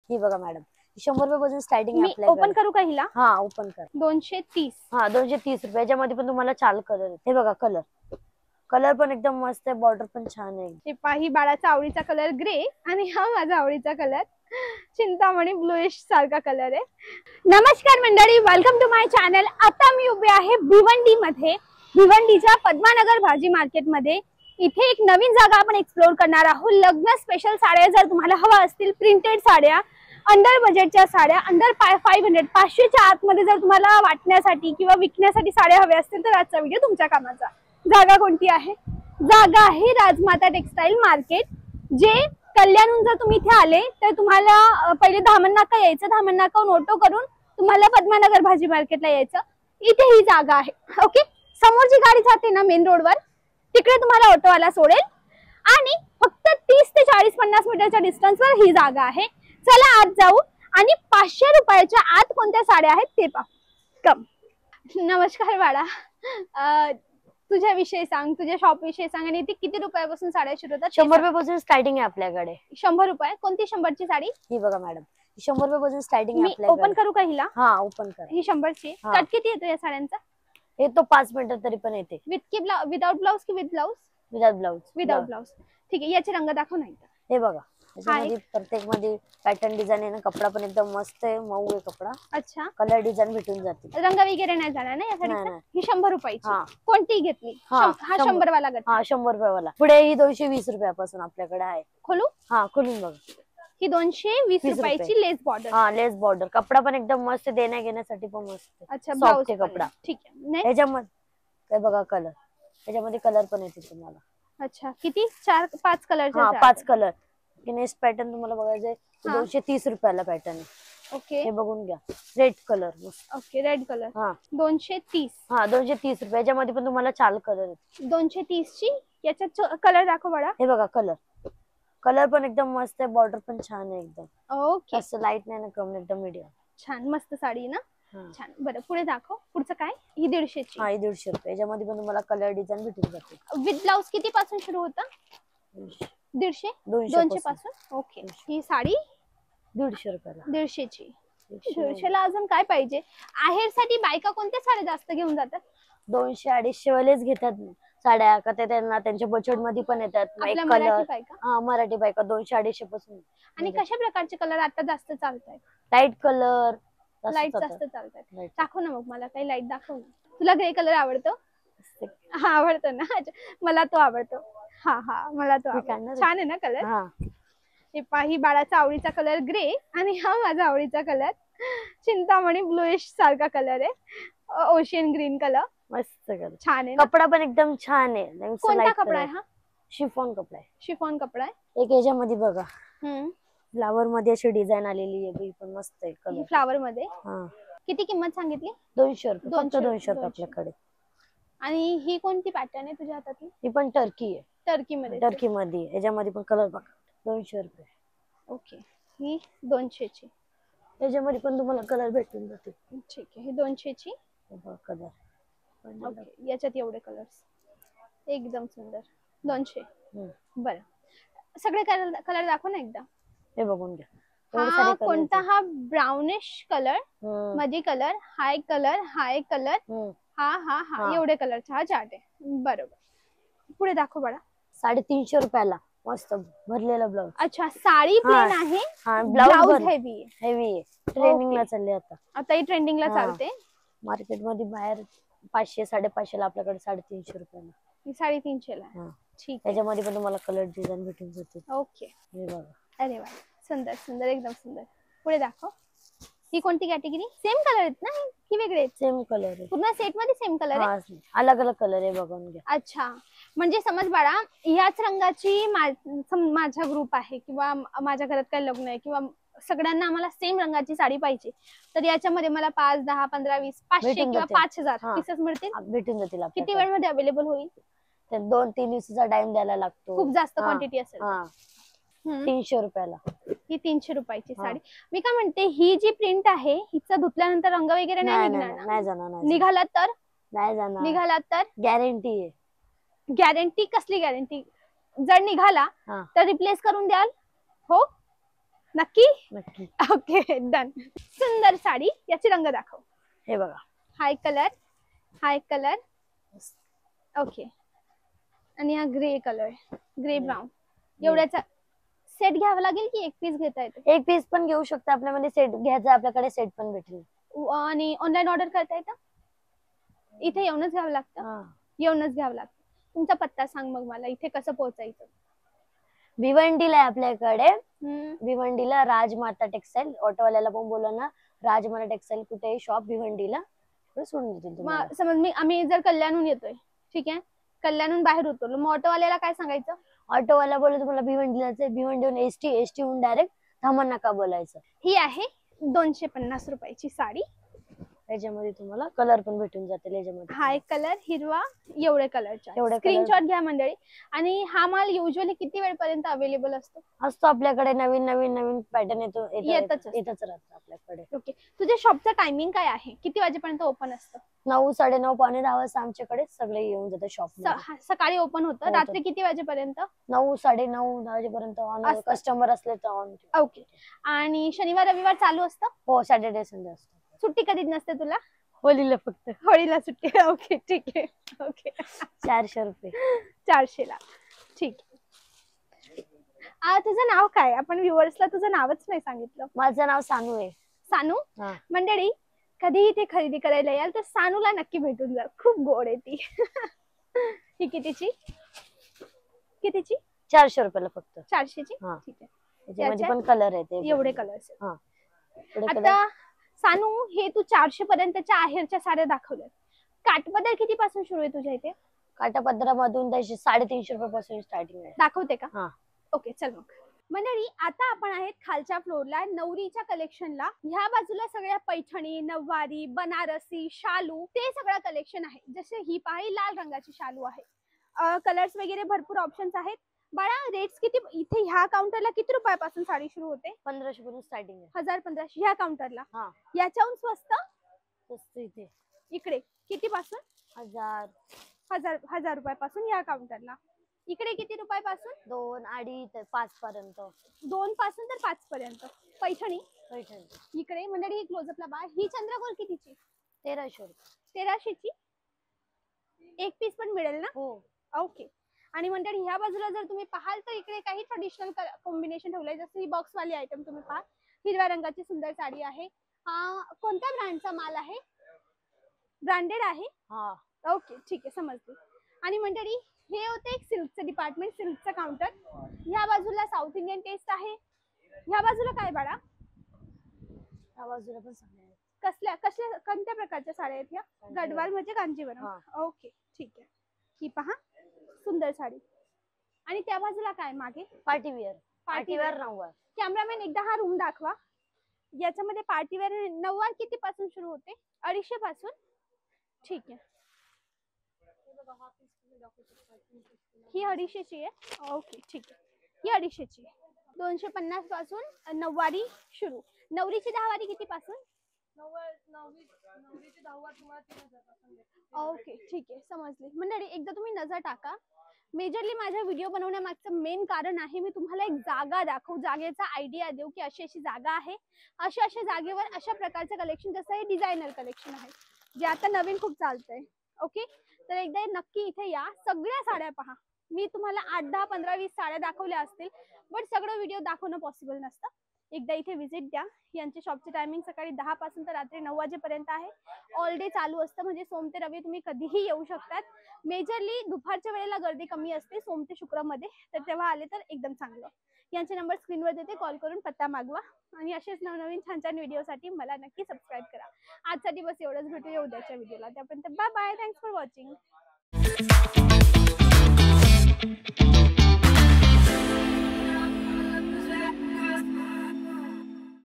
ही बघा मॅडम, 100 रुपये पासून स्टार्टिंग आहे आपल्याकडे. ओपन करू का हिला? हा ओपन कर. 230. हा 230 रुपये. याच्यामध्ये पण तुम्हाला 4 कलर आहेत. हे बघा कलर पण एकदम मस्त आहे, बॉर्डर पण छान आहे. हे पाही बाळाचा आवडीचा कलर ग्रे आणि हा माझा आवडीचा कलर चिंतामणी ब्लूइश सारखा कलर आहे. नमस्कार मंडळी, वेलकम टू माय चॅनल. आता मी उभे आहे भिवंडी मध्ये, भिवंडीच्या पद्मानगर भाजी मार्केट मध्ये. इथे एक नवीन जागा आपण एक्सप्लोर करणार आहोत. लग्न स्पेशल साड्या जर तुम्हाला हवा असतील, प्रिंटेड साड्या, अंडर बजेटच्या साड्या, अंडर 500 500च्या आतमध्ये जर तुम्हाला वाटण्यासाठी किंवा विकण्यासाठी साड्या हव्या असतील तर आजचा व्हिडिओ तुमच्या कामाचा. जागा कोणती आहे? जागा आहे राजमाता टेक्सटाईल मार्केट, जे कल्याणहून जर तुम्ही इथे आले तर तुम्हाला पहिले धामण नाका यायचं, धामण नाकाहून ऑटो करून तुम्हाला पद्मानगर भाजी मार्केटला यायचं. इथे ही जागा आहे. ओके, समोर जी गाडी जाते ना मेन रोडवर, तिकडे तुम्हाला ऑटोवाला सोडेल आणि फक्त 30 ते 40-50 मीटरच्या डिस्टन्सवर ही जागा आहे. चला आत जाऊ आणि 500 रुपयाच्या आत कोणत्या साड्या आहेत ते पाहू. कम. नमस्कार बाळा, तुझ्या विषयी सांग, तुझ्या शॉप विषयी सांग आणि ती किती रुपयापासून साड्या सुरू होतात? 100 रुपये पासून स्टार्टिंग आहे आपल्याकडे. 100 रुपये. कोणती 100ची साडी? ही बघा मॅडम, 100 रुपये पासून स्टार्टिंग आहे आपल्याकडे. ओपन करू का हिला? हा ओपन कर. ही 100ची. कट किती येतो या साड्यांचा? येतो 5 मीटर तरी पण येते. विदाउट ब्लाउज की with blouse? Without blouse. Without blouse. ठीक आहे, याचे रंग दाखव ना एकदा. हे बघा, त्याच्यामध्ये प्रत्येक मध्ये पॅटर्न डिझाइन आहे ना. कपडा पण एकदम मस्त आहे, मऊ आहे कपडा. अच्छा, कलर डिझाइन भेटून जाते. रंग वगैरे नाही जाणार ना या साडीचा? ही 100 रुपयाची. कोणती घेतली? हा 100 वाला गट. हा 100 रुपये वाला. पुढे ही 220 रुपयापासून आपल्याकडे आहे. खोलू? हा खोलून बघा. ही 220 रुपयाची लेस बॉर्डर. हा लेस बॉर्डर. कपडा पण एकदम मस्त, देण्या घेण्यासाठी पण मस्त. अच्छा, ब्लाउज कपडा. ठीक आहे. ह्याच्यामध्ये काय बघा कलर, ह्याच्यामध्ये कलर पण येते तुम्हाला. अच्छा, किती? 4-5 कलर? हा 5 कलर. नेक्स्ट पॅटर्न तुम्हाला बघायचंय 230 रुपयाला पॅटर्न आहे. ओके, हे बघून घ्या. Red colour. Okay, red colour. हा 230. हा 230 रुपये. याच्यामध्ये पण तुम्हाला 4 कलर आहेत. 230 ची. याच्यात कलर दाखव बघा. हे बघा कलर पण एकदम मस्त आहे, बॉर्डर पण छान आहे एकदम. ओके, असं लाईट नाही ना, कम एकदम मीडियम. छान मस्त साडी ना. छान. बरं, पुढे दाखव. पुढचं काय? ही 150 ची. हा ही 150 रुपये. याच्यामध्ये पण तुम्हाला कलर डिझाइन भेटून जाते. विथ ब्लाउज किती पासून सुरू होता? 150. 200 पासून. ओके, ही साडी 150 रुपयाला. 150 ची. 150 ला अजून काय पाहिजे? आहेर साठी बायका कोणत्या साड्या जास्त घेऊन जातात? 200-250 वालेच घेतात साड्या, का ते त्यांना त्यांच्या बजेट मध्ये पण येतात. मराठी बायका? हा मराठी बायका 200-250 पासून. आणि कशा प्रकारचे कलर आता जास्त चालतात? Light colour. लाईट जास्त चालतात. दाखव ना मग मला काही लाईट दाखव ना. तुला ग्रे कलर आवडतो? हा आवडतो ना. मला तो आवडतो. हा मला तो आवडतो. छान आहे ना कलर. हे पाही बाळाचा आवडीचा कलर ग्रे आणि हा माझा आवडीचा कलर चिंतामणी ब्लूइश सारखा कलर आहे, ओशियन ग्रीन कलर. मस्त कलर, छान आहे. कपडा पण एकदम छान आहे. कोणता कपडा आहे हा? शिफॉन कपडा आहे. शिफॉन कपडा आहे. एक याच्यामध्ये बघा फ्लावर मध्ये अशी डिझाइन आलेली आहे, पण मस्त आहे कलर. फ्लावर मध्ये. हा किती किंमत सांगितली? 200 रुपये. फक्त 200 रुपये आपल्याकडे. आणि ही कोणती पॅटर्न आहे तुझ्या हातातली? ही पण टर्की आहे. टर्की मध्ये याच्यामध्ये पण कलर बघा. 200 रुपये. ओके, ही 200 ची. याच्यामध्ये पण तुम्हाला कलर भेटून जाते. ठीक आहे, ही 200 ची. कलर. ओके, याच्यात एवढे कलर्स एकदम सुंदर. 200. बरं, सगळे कलर दाखव ना एकदा. हे बघून घ्या. हा कोणता? हा ब्राउनिश कलर, मधी कलर, हाय कलर, हा एवढे कलरचा हा चार्ट आहे. बरोबर. पुढे दाखव बघा. 350 रुपयाला मस्त भरलेला ब्लाउज. अच्छा, साडी प्लेन आहे, ब्लाउज हेवी आहे. ट्रेंडिंगला चालले आता ही ट्रेंडिंगला चालते. मार्केट मध्ये बाहेर 500-550 ला, आपल्याकडे 350 रुपयाला. ही 350 ला. ठीक आहे. त्याच्यामध्ये पण तुम्हाला कलर डिझाइन भेटून जाते. ओके, हे बघा. अरे वा, सुंदर सुंदर, एकदम सुंदर. पुढे दाखव. ही कोणती कॅटेगरी? सेम कलर आहेत ना की वेगळे आहेत? सेम कलर आहे. पूर्ण सेट मध्ये सेम कलर आहे? अलग अलग कलर आहे, बघून घ्या. अच्छा, म्हणजे समज बाळा, ह्याच रंगाची माझा ग्रुप आहे किंवा माझ्या घरात काही लग्न आहे किंवा सगळ्यांना आम्हाला सेम रंगाची साडी पाहिजे, तर याच्यामध्ये मला 5, 10, 15, 20, 500 किंवा 5000 पीसेस मिळतील? भेटून जातील. किती वेळ मध्ये अवेलेबल होईल? 2-3 दिवसाचा टाइम द्यायला लागतो. खूप जास्त क्वांटिटी असेल. 300 रुपयाला. ही 300 रुपयाची साडी. मी काय म्हणते, ही जी प्रिंट आहे हिचा धुतल्यानंतर रंग वगैरे नाही निघणार? नाही जाणार. निघाला तर? नाही जाणार. निघाला तर? गॅरंटी आहे. गॅरंटी? कसली गॅरंटी? जर निघाला तर रिप्लेस करून द्याल? हो. नक्की नक्की. Okay done. सुंदर साडी, याचे रंग दाखव. हे बघा. हाय कलर ओके. आणि हा ग्रे कलर, ग्रे ब्राऊन. एवढ्याचा सेट घ्यावा लागेल की एक पीस घेता येते? एक पीस पण घेऊ शकता आपल्यामध्ये, सेट घ्यायचा आपल्याकडे सेट पण भेटेल. आणि ऑनलाईन ऑर्डर करता येतं? इथे येऊनच घ्यावं लागतं? येऊनच घ्यावं लागतं. तुमचा पत्ता सांग मग मला, इथे कसं पोहोचायचं? भिवंडीला आहे आपल्याकडे. भिवंडीला राजमाता टेक्सटाईल. ऑटोवाल्याला पण बोला ना राजमाता टेक्सटाईल कुठेही शॉप भिवंडीला, सोडून देतील तुम्हाला. समज आम्ही जर कल्याणहून येतोय, ठीक आहे, कल्याणहून बाहेर उतरलो, मग ऑटोवाल्याला काय सांगायचं? ऑटोवाला बोललो तुम्हाला भिवंडीला, भिवंडीहून एसटी हून डायरेक्ट धामण नका बोलायचं. ही आहे 250 रुपयाची साडी. याच्यामध्ये तुम्हाला कलर पण भेटून जातील. याच्यामध्ये हा एक कलर हिरवा, एवढे कलरच्या. स्क्रीनशॉट घ्या मंडळी. आणि हा माल युजली किती वेळ पर्यंत अवेलेबल असतो आपल्याकडे? नवीन पॅटर्न येतच राहतं आपल्याकडे. ओके. तुझ्या शॉपचं टायमिंग काय आहे? किती वाजेपर्यंत ओपन असतं? 9, 9:30, पावणे 10 वाजता आमच्याकडे सगळे येऊन जातात शॉप. सकाळी ओपन होतं. रात्री किती वाजेपर्यंत? 9, 9:30, 10 वाजेपर्यंत ऑन. कस्टमर असले तर ऑन. ओके. आणि शनिवार रविवार चालू असतं? हो, सॅटर्डे संडे असतं. सुट्टी कधीच नसते तुला? होळीला फक्त. होळीला सुट्टी. ओके ठीक आहे. ओके. 400 रुपये. 400 ला. ठीक आहे. तुझं नाव काय? आपण व्ह्युअर्सला तुझं नावच नाही सांगितलं. माझं नाव सानू आहे. सानू. मंडळी, कधीही इथे खरेदी करायला याल तर सानूला नक्की भेटून जा. खूप गोड आहे ती. ही कितीची? 400 रुपयाला फक्त. 400 ची. ठीक आहे. याच्यामध्ये पण कलर आहेत. एवढे कलर्स. आता सानू, हे तू 400 पर्यंतच्या आहेरच्या साड्या दाखवल्या. काठपदर किती पासून सुरू आहे तुझ्या इथे? काठापदरामधून 350 रुपयापासून स्टार्टिंग आहे. दाखवते का? ओके चल मग. मंडळी, आता आपण आहेत खालच्या फ्लोअरला, नवरीच्या कलेक्शनला. ह्या बाजूला सगळ्या पैठणी, नववारी, बनारसी, शालू, ते सगळं कलेक्शन आहे. जसे ही पाही लाल रंगाची शालू आहे. कलर्स वगैरे भरपूर ऑप्शन्स आहेत. बाळा, रेट्स किती? इथे ह्या काउंटरला किती रुपयापासून साडी सुरू होते? 1500 पासून स्टार्टिंग आहे. 1000-1500 ह्या काउंटरला. याच्याहून स्वस्त इथे. इकडे किती पासून? 1000 रुपयापासून या काउंटरला. इकडे किती रुपयापासून? 2, 2.5, 5 पर्यंत. 2 पासून तर 5 पर्यंत. पैठणी इकडे. मंडळी, क्लोजअपला बा. ही चंद्रकोर कितीची? 1300 रुपये. 1300 ची. एक पीस पण मिळेल ना? हो. ओके. आणि मंडळी, ह्या बाजूला जर तुम्ही पाहाल तर इकडे काही ट्रेडिशनल कॉम्बिनेशन ठेवलंय. जसं ही बॉक्स वाली आयटम तुम्ही पहा. हिरव्या रंगाची सुंदर साडी आहे. कोणत्या ब्रँडचा माल आहे? ब्रँडेड आहे? ओके ठीक आहे, समजते. आणि मंडळी, हे होते एक सिल्कचं डिपार्टमेंट, सिल्कचं काउंटर. ह्या बाजूला साऊथ इंडियन टेस्ट आहे. ह्या बाजूला काय बाळा? ह्या बाजूला पण साड्या आहेत. कोणत्या प्रकारच्या साड्या आहेत ह्या? गडवाल म्हणजे कांजीवरम. ओके ठीक आहे. ही पहा, सुंदर साडी. आणि त्या बाजूला काय मागे? पार्टीवेअर नऊवार. कॅमेरामॅन, एकदा हा रूम दाखवा. याच्यामध्ये पार्टीवेअर नऊवार किती पासून सुरू होते? 250 पासून. ठीक आहे. ही 250 ची आहे. ओके ठीक आहे. ही 250 ची आहे. 250 पासून नऊवारी सुरू. नवरीची 10 वारी किती पासून? नवरीची 10 वार तुम्हाला 3000 पासून. ओके ठीक आहे, समजले. मंडळी, एकदा तुम्ही नजर टाका. मेजरली माझ्या व्हिडिओ बनवण्यामागचं मेन कारण आहे, मी तुम्हाला एक जागा दाखवू, जागेचा आयडिया देऊ की अशी अशी जागा आहे, अशा जागेवर अशा प्रकारचं कलेक्शन, जसं हे डिझायनर कलेक्शन आहे जे आता नवीन खूप चालतंय. ओके, तर एकदा नक्की इथे या. सगळ्या साड्या पहा. मी तुम्हाला 8, 10, 15, 20 साड्या दाखवल्या असतील, बट सगळं व्हिडिओ दाखवणं पॉसिबल नसतं. एकदा इथे व्हिजिट द्या. यांचे शॉपचे टायमिंग सकाळी 10 पासून तर रात्री 9 वाजेपर्यंत आहे. ऑल डे चालू असतं, म्हणजे सोम ते रवी तुम्ही कधीही येऊ शकतात. मेजरली दुपारच्या वेळेला गर्दी कमी असते, सोम ते शुक्रमध्ये, तर तेव्हा आले तर एकदम चांगलं. यांचे नंबर स्क्रीनवर देते, कॉल करून पत्ता मागवा. आणि असेच नवनवीन छान छान व्हिडिओसाठी मला नक्की सबस्क्राईब करा. आजसाठी बस एवढंच. भेटूया उद्याच्या व्हिडिओला. त्यापर्यंत bye bye. Thanks for watching.